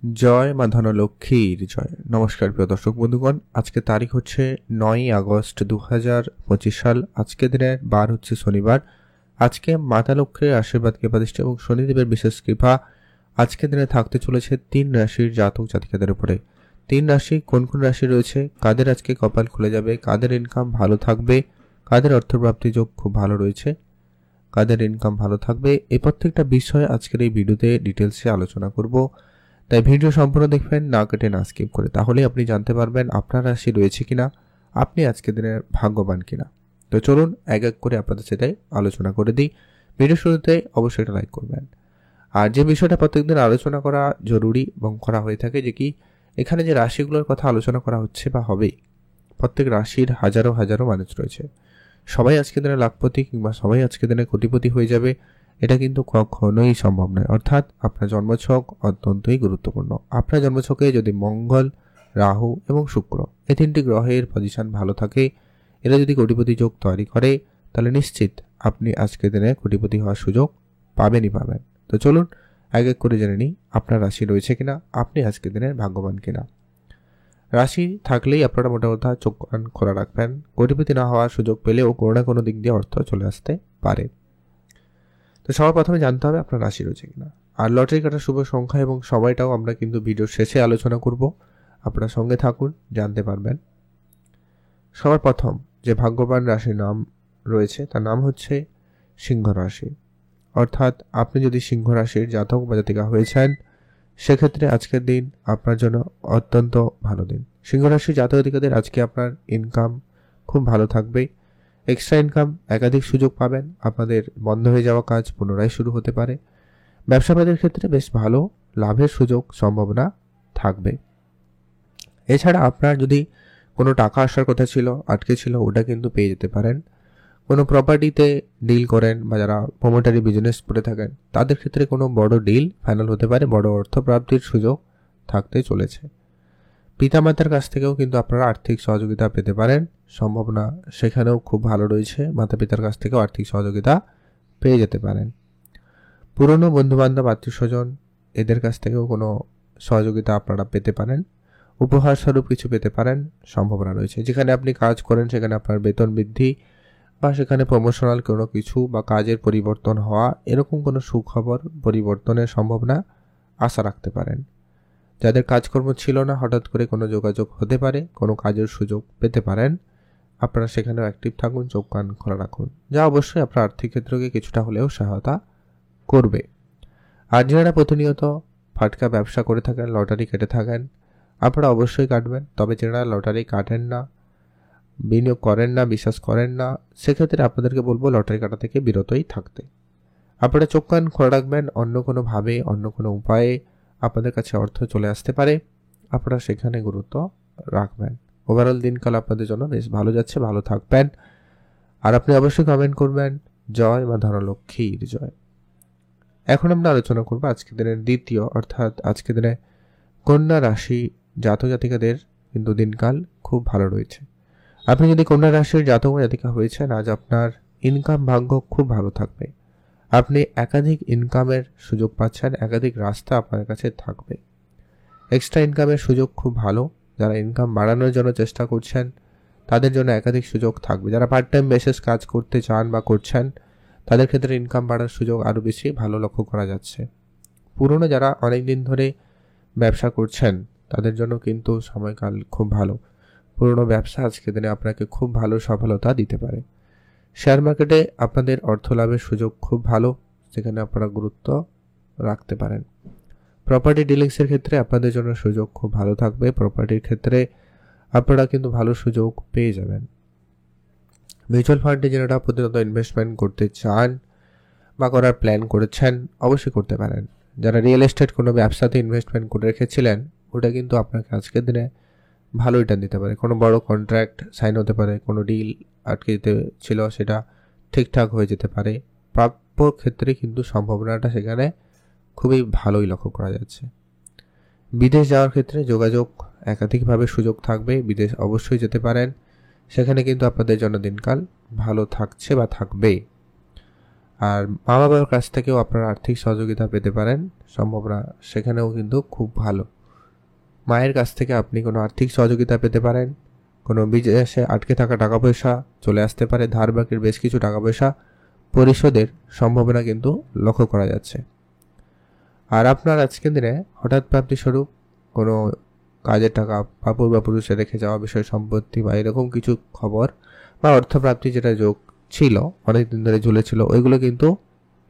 জয় মা ধনলক্ষ্মীর জয়। নমস্কার প্রিয় দর্শক বন্ধুগণ, আজকে তারিখ হচ্ছে 9ই আগস্ট 2025 সাল। আজকে দিনের বার হচ্ছে শনিবার। আজকে মাতা লক্ষ্মীর আশীর্বাদ কৃপাদৃষ্টি এবং শনিদেবের বিশেষ কৃপা আজকে দিনে থাকতে চলেছে 3 রাশির জাতক জাতিকাদের উপরে। 3 রাশি কোন কোন রাশি রয়েছে, কাদের আজকে কপাল খুলে যাবে, কাদের ইনকাম ভালো থাকবে, কাদের অর্থপ্রাপ্তি যোগ খুব ভালো রয়েছে, কাদের ইনকাম ভালো থাকবে, এই প্রত্যেকটা বিষয় আজকের এই ভিডিওতে ডিটেলসে আলোচনা করব। তাই ভিডিও সম্পূর্ণ দেখবেন, না কেটে না স্কিপ করে, তাহলে আপনি জানতে পারবেন আপনার রাশি রয়েছে কিনা, আপনি আজকের দিনের ভাগ্যবান কিনা। তো চলুন এক এক করে আপনাদের সেটাই আলোচনা করে দিই। ভিডিও শুরুতে অবশ্যই এটা লাইক করবেন। আর যে বিষয়টা প্রত্যেকদিন আলোচনা করা জরুরি এবং করা হয়ে থাকে যে কি এখানে যে রাশিগুলোর কথা আলোচনা করা হচ্ছে বা হবে, প্রত্যেক রাশির হাজারো হাজারো মানুষ রয়েছে। সবাই আজকের দিনে লাখপতি কিংবা সবাই আজকের দিনে কোটিপতি হয়ে যাবে, এটা কিন্তু কখনোই সম্ভব নয়। অর্থাৎ আপনার জন্মছক অত্যন্তই গুরুত্বপূর্ণ। আপনার জন্মছকে যদি মঙ্গল, রাহু এবং শুক্র এই 3টি গ্রহের পজিশন ভালো থাকে, এরা যদি কোটিপতি যোগ তৈরি করে, তাহলে নিশ্চিত আপনি আজকের দিনে কোটিপতি হওয়ার সুযোগ পাবেনই পাবেন। তো চলুন এক এক করে জেনে নিই আপনার রাশি রয়েছে কিনা, আপনি আজকের দিনের ভাগ্যবান কিনা। রাশি থাকলেই আপনারা মোটামুটি চোখ কান খোলা রাখবেন। কোটিপতি না হওয়ার সুযোগ পেলেও কোনো না কোনো দিক দিয়ে অর্থ চলে আসতে পারে। তো সবার প্রথমে জানতে হবে আপনার রাশি রয়েছে কিনা। আর লটারি কাটার শুভ সংখ্যা এবং সময়টাও আমরা কিন্তু ভিডিওর শেষে আলোচনা করব, আপনার সঙ্গে থাকুন, জানতে পারবেন। সবার প্রথম যে ভাগ্যবান রাশির নাম রয়েছে তার নাম হচ্ছে সিংহ রাশি। অর্থাৎ আপনি যদি সিংহ রাশির জাতক বা জাতিকা হয়েছেন, সেক্ষেত্রে আজকের দিন আপনার জন্য অত্যন্ত ভালো দিন। সিংহ রাশির জাতক জাতিকাদের আজকে আপনার ইনকাম খুব ভালো থাকবে। এক্সট্রা ইনকাম, একাধিক সুযোগ পাবেন। আপনাদের বন্ধ হয়ে যাওয়া কাজ পুনরায় শুরু হতে পারে। ব্যবসাবাদের ক্ষেত্রে বেশ ভালো লাভের সুযোগ সম্ভাবনা থাকবে। এছাড়া আপনার যদি কোনো টাকা আসার কথা ছিল, আটকে ছিল, ওটা কিন্তু পেয়ে যেতে পারেন। কোনো প্রপার্টিতে ডিল করেন বা যারা প্রমোটারি বিজনেস করে থাকেন, তাদের ক্ষেত্রে কোনো বড় ডিল ফাইনাল হতে পারে, বড় অর্থপ্রাপ্তির সুযোগ থাকতে চলেছে। পিতামাতার কাছ থেকেও কিন্তু আপনারা আর্থিক সহযোগিতা পেতে পারেন, সম্ভাবনা সেখানেও খুব ভালো রয়েছে। মাতা পিতার কাছ থেকেও আর্থিক সহযোগিতা পেয়ে যেতে পারেন। পুরনো বন্ধুবান্ধব, আত্মীয় স্বজন, এদের কাছ থেকেও কোনো সহযোগিতা আপনারা পেতে পারেন। উপহার স্বরূপ কিছু পেতে পারেন, সম্ভাবনা রয়েছে। যেখানে আপনি কাজ করেন সেখানে আপনার বেতন বৃদ্ধি বা সেখানে প্রমোশনাল কোনো কিছু বা কাজের পরিবর্তন হওয়া, এরকম কোনো সুখবর পরিবর্তনের সম্ভাবনা আশা রাখতে পারেন। যাদের কাজকর্ম ছিল না, হঠাৎ করে কোনো যোগাযোগ হতে পারে, কোনো কাজের সুযোগ পেতে পারেন। আপনারা সেখানেও অ্যাক্টিভ থাকুন, চোখ কান খোলা রাখুন, যা অবশ্যই আপনার আর্থিক ক্ষেত্রকে কিছুটা হলেও সহায়তা করবে। আর যারা প্রতিনিয়ত ফাটকা ব্যবসা করে থাকেন, লটারি কেটে থাকেন, আপনারা অবশ্যই কাটবেন। তবে যারা লটারি কাটেন না, বিনিয়োগ করেন না, বিশ্বাস করেন না, সেক্ষেত্রে আপনাদেরকে বলবো লটারি কাটা থেকে বিরতই থাকতে। আপনারা চোখ কান খোলা রাখবেন। অন্য কোনোভাবে, অন্য কোনো উপায়ে আপনাদের কাছে অর্থ চলে আসতে পারে, আপনারা সেখানে গুরুত্ব রাখবেন। ওভারঅল দিনকাল আপনাদের জন্য বেশ ভালো যাচ্ছে, ভালো থাকবেন। আর আপনি অবশ্যই কমেন্ট করবেন জয় মা ধনলক্ষ্মীর জয়। এখন আমরা আলোচনা করবো আজকের দিনের দ্বিতীয়, অর্থাৎ আজকের দিনে কন্যা রাশি জাতক জাতিকাদের কিন্তু দিনকাল খুব ভালো রয়েছে। আপনি যদি কন্যা রাশির জাতক জাতিকা হয়েছেন, আজ আপনার ইনকাম ভাগ্য খুব ভালো থাকবে। আপনি একাধিক ইনকামের সুযোগ পাচ্ছেন, একাধিক রাস্তা আপনার কাছে থাকবে। এক্সট্রা ইনকামের সুযোগ খুব ভালো। যারা ইনকাম বাড়ানোর জন্য চেষ্টা করছেন, তাদের জন্য একাধিক সুযোগ থাকবে। যারা পার্ট টাইম বেসিস কাজ করতে চান বা করছেন, তাদের ক্ষেত্রে ইনকাম বাড়ার সুযোগ আরও বেশি ভালো লক্ষ্য করা যাচ্ছে। পুরনো যারা অনেক দিন ধরে ব্যবসা করছেন, তাদের জন্য কিন্তু সময়কাল খুব ভালো। পুরনো ব্যবসা আজকের দিনে আপনাকে খুব ভালো সফলতা দিতে পারে। শেয়ার মার্কেটে আপনাদের অর্থ লাভের সুযোগ খুব ভালো, সেখানে আপনারা গুরুত্ব রাখতে পারেন। প্রপার্টি ডিলিংসের ক্ষেত্রে আপনাদের জন্য সুযোগ খুব ভালো থাকবে। প্রপার্টির ক্ষেত্রে আপনারা কিন্তু ভালো সুযোগ পেয়ে যাবেন। মিউচুয়াল ফান্ডে যারা প্রতিনিয়ত ইনভেস্টমেন্ট করতে চান বা করার প্ল্যান করেছেন, অবশ্যই করতে পারেন। যারা রিয়েল এস্টেট কোনো ব্যবসাতে ইনভেস্টমেন্ট করে রেখেছিলেন, ওটা কিন্তু আপনাকে আজকের দিনে ভালো রিটার্ন দিতে পারে। কোনো বড় কন্ট্রাক্ট সাইন হতে পারে, কোনো ডিল আটকে যেতে ছিল সেটা ঠিকঠাক হয়ে যেতে পারে। প্রাপ্য ক্ষেত্রে কিন্তু সম্ভাবনাটা সেখানে খুবই ভালোই লক্ষ্য করা যাচ্ছে। বিদেশ যাওয়ার ক্ষেত্রে যোগাযোগ, একাধিকভাবে সুযোগ থাকবে, বিদেশ অবশ্যই যেতে পারেন। সেখানে কিন্তু আপনাদের জন্য দিনকাল ভালো থাকছে বা থাকবে। আর মা বাবার কাছ থেকেও আপনারা আর্থিক সহযোগিতা পেতে পারেন, সম্ভাবনা সেখানেও কিন্তু খুব ভালো। মায়ের কাছ থেকে আপনি কোনো আর্থিক সহযোগিতা পেতে পারেন, কোনো বিদেশে আটকে থাকা টাকা পয়সা চলে আসতে পারে, ধার বাকির বেশ কিছু টাকা পয়সা পরিশোধের সম্ভাবনা কিন্তু লক্ষ্য করা যাচ্ছে। আর আপনার আজকের দিনে হঠাৎ প্রাপ্তিস্বরূপ কোনো কাজের টাকা বা পূর্বপুরুষে রেখে যাওয়া বিষয় সম্পত্তি বা এরকম কিছু খবর বা অর্থপ্রাপ্তি যেটা যোগ ছিল অনেকদিন ধরে ঝুলেছিল, ওইগুলো কিন্তু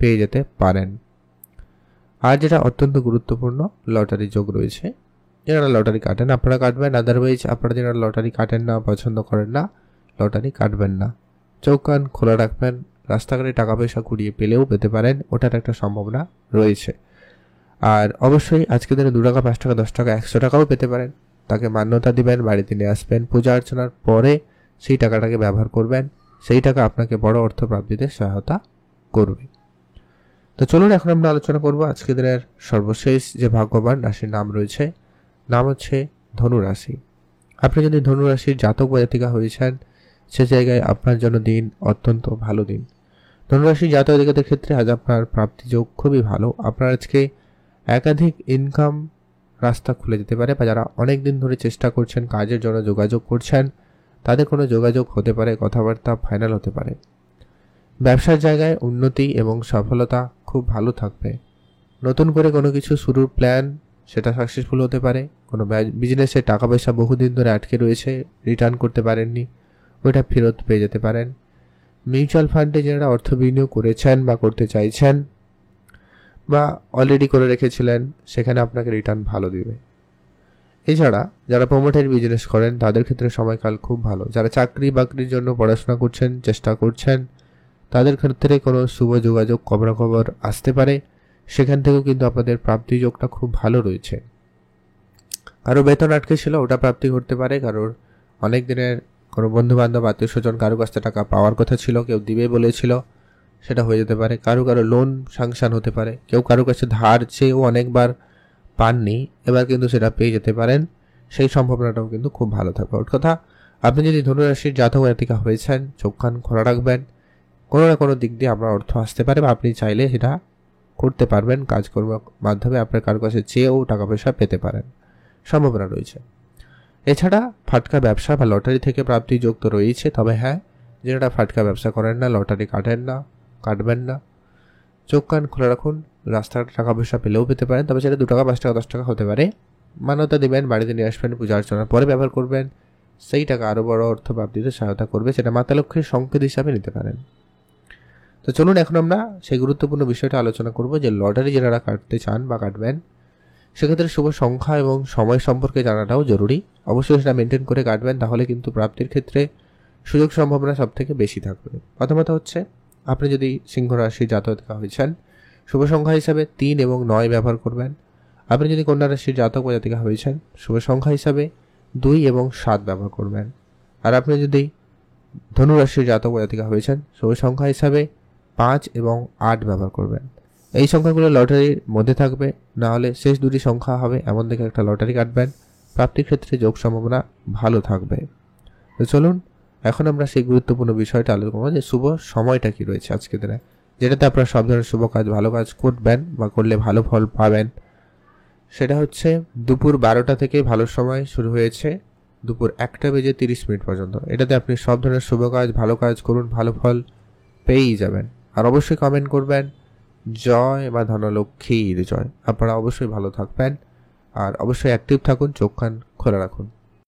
পেয়ে যেতে পারেন। আর যেটা অত্যন্ত গুরুত্বপূর্ণ, লটারি যোগ রয়েছে। যারা লটারি কাটেন আপনারা কাটবেন, আদারওয়াইজ আপনারা যারা লটারি কাটেন না, পছন্দ করেন না, লটারি কাটবেন না। চোখ কান খোলা রাখবেন, রাস্তাঘাটে টাকা পয়সা কুড়িয়ে পেলেও পেতে পারেন, ওটার একটা সম্ভাবনা রয়েছে। আর অবশ্যই আজকের দিনে 2 টাকা 5 টাকা 10 টাকা 100 টাকাও পেতে পারেন। তাকে মান্যতা দিবেন, বাড়িতে নিয়ে আসবেন, পূজা অর্চনার পরে সেই টাকাটাকে ব্যবহার করবেন, সেই টাকা আপনাকে বড় অর্থপ্রাপ্তিতে সহায়তা করবে। তো চলুন এখন আমরা আলোচনা করব আজকের দিনের সর্বশেষ যে ভাগ্যবান রাশির নাম রয়েছে, নাম হচ্ছে ধনু রাশি। আপনি যদি ধনু রাশির জাতক বা জাতিকা হয়েছেন, সে জায়গায় আপনার জন্য দিন অত্যন্ত ভালো দিন। ধনুরাশির জাতক জাতিকাদের ক্ষেত্রে আজ আপনার প্রাপ্তি যোগ খুবই ভালো। আপনার আজকে একাধিক ইনকাম রাস্তা খুলে যেতে পারে, বা যারা অনেক দিন ধরে চেষ্টা করছেন, কাজের জন্য যোগাযোগ করছেন, তাদের কোনো যোগাযোগ হতে পারে, কথাবার্তা ফাইনাল হতে পারে। ব্যবসার জায়গায় উন্নতি এবং সফলতা খুব ভালো থাকবে। নতুন করে কোনো কিছু শুরুর প্ল্যান, সেটা সাকসেসফুল হতে পারে। কোনো বিজনেসে টাকা পয়সা বহুদিন ধরে আটকে রয়েছে, রিটার্ন করতে পারেননি, ওইটা ফেরত পেয়ে যেতে পারেন। মিউচুয়াল ফান্ডে যারা অর্থ বিনিয়োগ করেছেন বা করতে চাইছেন বা অলরেডি করে রেখেছিলেন, সেখানে আপনাকে রিটার্ন ভালো দিবে। এছাড়া যারা প্রমোটের বিজনেস করেন, তাদের ক্ষেত্রে সময়কাল খুব ভালো। যারা চাকরি বাকরির জন্য পড়াশোনা করছেন, চেষ্টা করছেন, তাদের ক্ষেত্রে কোনো শুভ যোগাযোগ খবরাখবর আসতে পারে, সেখান থেকেও কিন্তু আপনাদের প্রাপ্তি যোগটা খুব ভালো রয়েছে। কারো বেতন আটকে ছিল, ওটা প্রাপ্তি করতে পারে। কারোর অনেক দিনের কোনো বন্ধু বান্ধব আত্মীয় স্বজন কারো কাছ থেকে টাকা পাওয়ার কথা ছিল, কেউ দিবে বলেছিল, সেটা হয়ে যেতে পারে। কারো লোন স্যাংশন হতে পারে। কেউ কারো কাছে ধার চেয়েও অনেকবার পাননি, এবার কিন্তু সেটা পেয়ে যেতে পারেন। সেই সম্ভাবনাটাও কিন্তু খুব ভালো থাকবে। ওর কথা, আপনি যদি ধনুরাশির জাতক জাতিকা হয়েছেন, চোখ কান খোলা রাখবেন, কোনো না কোনো দিক দিয়ে আপনার অর্থ আসতে পারে, বা আপনি চাইলে সেটা করতে পারবেন। কাজকর্মের মাধ্যমে আপনার কারো কাছে চেয়েও টাকা পয়সা পেতে পারেন, সম্ভাবনা রয়েছে। এছাড়া ফাটকা ব্যবসা বা লটারি থেকে প্রাপ্তি যোগ তো রয়েছে। তবে হ্যাঁ, যেটা ফাটকা ব্যবসা করেন না, লটারি কাটেন না, কাটবেন না, চোখ কান খোলা রাখুন। রাস্তাঘাটে টাকা পয়সা পেলেও পেতে পারেন, তবে সেটা 2 টাকা 5 টাকা 10 টাকা হতে পারে। মান্যতা দেবেন, বাড়িতে নিয়ে আসবেন, পূজা অর্চনার পরে ব্যবহার করবেন, সেই টাকা আরও বড় অর্থ প্রাপ্তিতে সহায়তা করবে। সেটা মাতা লক্ষ্মীর সংকেত হিসাবে নিতে পারেন। তো চলুন এখন আমরা সেই গুরুত্বপূর্ণ বিষয়টা আলোচনা করব, যে লটারি যারা কাটতে চান বা কাটবেন, সেক্ষেত্রে শুভ সংখ্যা এবং সময় সম্পর্কে জানাটাও জরুরি। অবশ্যই সেটা মেনটেন করে কাটবেন, তাহলে কিন্তু প্রাপ্তির ক্ষেত্রে সুযোগ সম্ভাবনা সব থেকে বেশি থাকবে। প্রথমত হচ্ছে, আপনি যদি সিংহ রাশি জাতক হয়েছেন, শুভ সংখ্যা হিসাবে 3 এবং 9 ব্যবহার করবেন। আপনি যদি কন্যা রাশির জাতক বা জাতিকা হয়েছেন, শুভ সংখ্যা হিসাবে 2 এবং 7 ব্যবহার করবেন। আর আপনি যদি ধনু রাশির জাতক বা জাতিকা হয়েছেন, শুভ সংখ্যা হিসাবে 5 এবং 8 ব্যবহার করবেন। এই সংখ্যাগুলো লটারির মধ্যে থাকবে, না হলে শেষ 2টি সংখ্যা হবে এমন দেখে একটা লটারি কাটবেন। প্রাপ্তির ক্ষেত্রে যোগ সম্ভাবনা ভালো থাকবে। তো চলুন এখন আমরা সেই গুরুত্বপূর্ণ বিষয়টা আলোচনা করব, যে শুভ সময়টা কি রয়েছে আজকের দিনে, যেটাতে আপনারা সব ধরনের শুভ কাজ, ভালো কাজ করবেন বা করলে ভালো ফল পাবেন। সেটা হচ্ছে দুপুর 12টা থেকে ভালো সময় শুরু হয়েছে দুপুর 1:30 পর্যন্ত। এটাতে আপনি সব ধরনের শুভ কাজ, ভালো কাজ করুন, ভালো ফল পেয়েই যাবেন। আর অবশ্যই কমেন্ট করবেন জয় বা ধনলক্ষ্মীর জয়। আপনারা অবশ্যই ভালো থাকবেন, আর অবশ্যই অ্যাক্টিভ থাকুন, চোখ কান খোলা রাখুন।